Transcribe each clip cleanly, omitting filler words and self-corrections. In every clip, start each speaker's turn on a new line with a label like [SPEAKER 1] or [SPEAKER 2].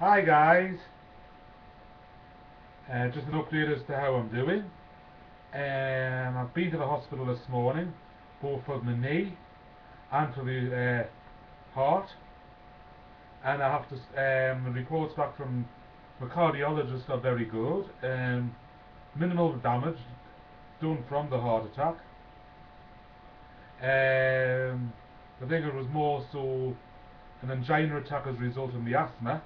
[SPEAKER 1] Hi guys, just an update as to how I'm doing. I've been to the hospital this morning, both for my knee and for the heart, and I have to. The reports back from the cardiologist are very good. Minimal damage done from the heart attack. I think it was more so an angina attack as a result of the asthma,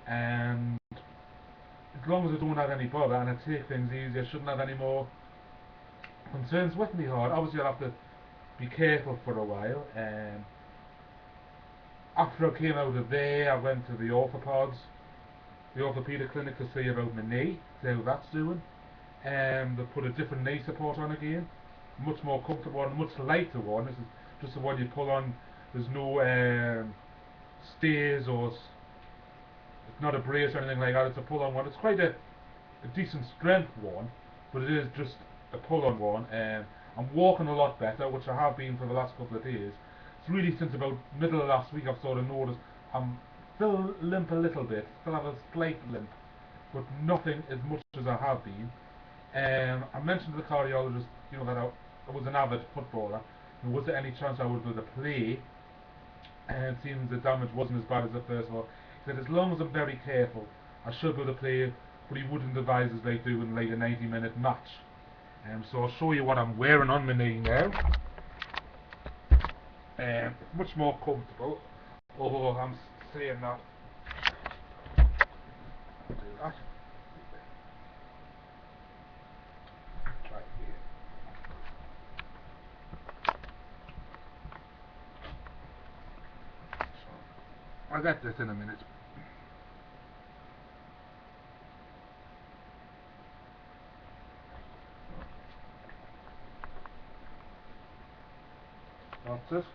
[SPEAKER 1] and as long as I don't have any bother and I take things easy, I shouldn't have any more concerns with my heart. Obviously, I'll have to be careful for a while. After I came out of there, I went to the the orthopaedic clinic, to see about my knee, see how that's doing. They put a different knee support on again, much more comfortable one, much lighter one. This is just the one you pull on. There's no stays or it's not a brace or anything like that. It's a pull-on one. It's quite a decent strength one, but it is just a pull-on one. I'm walking a lot better, which I have been for the last couple of days. It's really since about middle of last week I've sort of noticed I'm still limp a little bit, still have a slight limp, but nothing as much as I have been. I mentioned to the cardiologist, that I was an avid footballer, and was there any chance I would be able to play? And it seems the damage wasn't as bad as the first one. He said as long as I'm very careful, I should be able to play, but he wouldn't advise us like doing like a 90-minute match. So I'll show you what I'm wearing on my knee now. Much more comfortable, although I'm saying that. I'll do that. Try it here. So, I'll get this in a minute. That's it.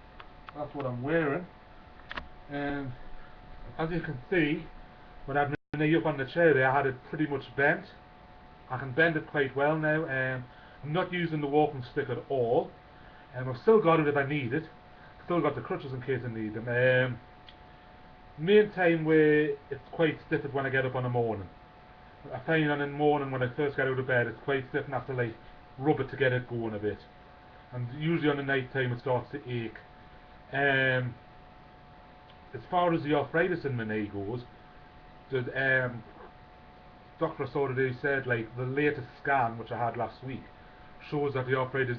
[SPEAKER 1] That's what I'm wearing. And as you can see, when I had my knee up on the chair there, I had it pretty much bent. I can bend it quite well now. I'm not using the walking stick at all. I've still got it if I need it. Still got the crutches in case I need them. Main time where it's quite stiff is when I get up on the morning. I find that in the morning when I first get out of bed, it's quite stiff and I have to like rub it to get it going a bit. And usually on the night time it starts to ache. As far as the arthritis in my knee goes, the doctor sort of said like the latest scan which I had last week shows that the arthritis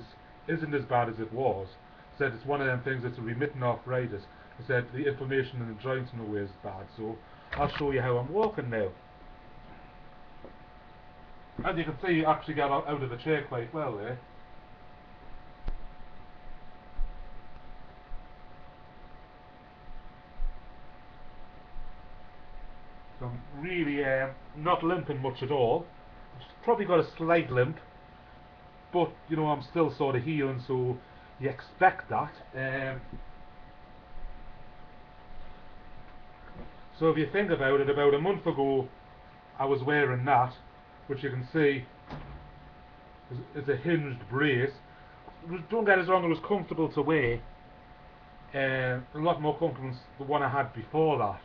[SPEAKER 1] isn't as bad as it was. Said it's one of them things that's a remitting arthritis. He said the inflammation in the joints nowhere is bad. So I'll show you how I'm walking now. As you can see, I actually got out of the chair quite well there. So I'm really not limping much at all. I've probably got a slight limp, but I'm still sort of healing, so you expect that. So if you think about it, about a month ago I was wearing that, which you can see is a hinged brace. Don't get us wrong, it was comfortable to wear, a lot more comfortable than the one I had before that,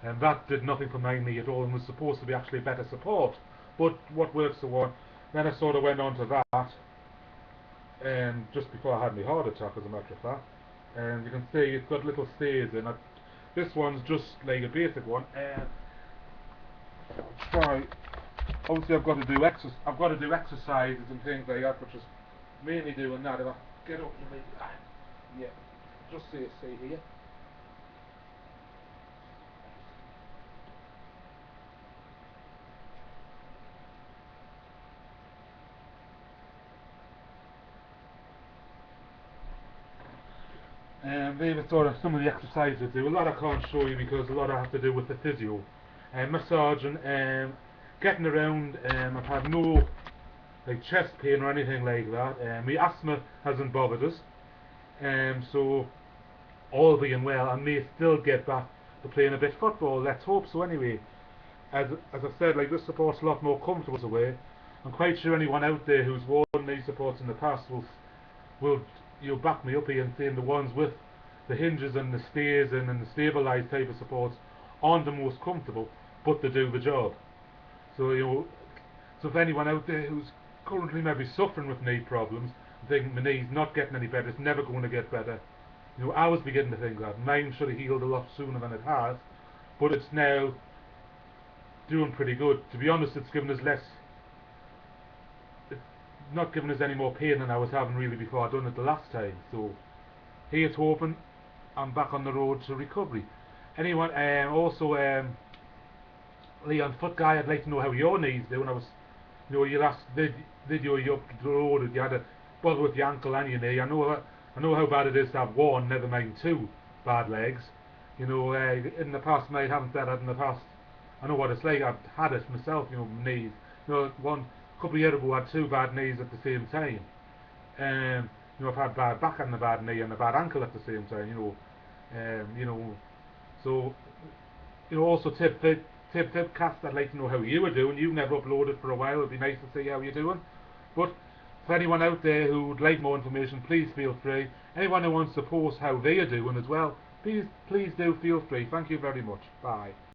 [SPEAKER 1] and that did nothing for my knee at all and was supposed to be actually better support. But what works the one, then I sort of went on to that, just before I had my heart attack, as a matter of fact. And you can see it's got little stays in it. This one's just like a basic one. Try. Obviously, I've got to do exercises and things like that, which is mainly doing that. If I get up to me, yeah, just see here. And these are sort of some of the exercises I do. A lot I can't show you because a lot I have to do with the physio. Massaging, getting around. I've had no like chest pain or anything like that. My asthma hasn't bothered us. So all being well, I may still get back to playing a bit of football. Let's hope so anyway. As I said, like this support's a lot more comfortable to wear. I'm quite sure anyone out there who's worn these supports in the past will you'll back me up here and saying the ones with the hinges and the stays and the stabilised type of supports aren't the most comfortable, but they do the job. So so if anyone out there who's currently maybe suffering with knee problems, thinking my knee's not getting any better, it's never going to get better. I was beginning to think that mine should have healed a lot sooner than it has, but it's now doing pretty good. To be honest, it's given us less. It's not giving us any more pain than I was having really before I done it the last time. So here's hoping I'm back on the road to recovery. Anyone, also, Leon Foot Guy, I'd like to know how your knees do. When I was, your last video you uploaded, you had a bother with your ankle and your knee. I know how bad it is to have one, never mind two bad legs. In the past, I haven't said that in the past. I know what it's like. I've had it myself. Knees. One couple of years ago, I had two bad knees at the same time. I've had bad back and a bad knee and a bad ankle at the same time. So also tip cast. I'd like to know how you were doing. You've never uploaded for a while. It'd be nice to see how you're doing. But for anyone out there who would like more information, please feel free. Anyone who wants to post how they are doing as well, please do feel free. Thank you very much. Bye.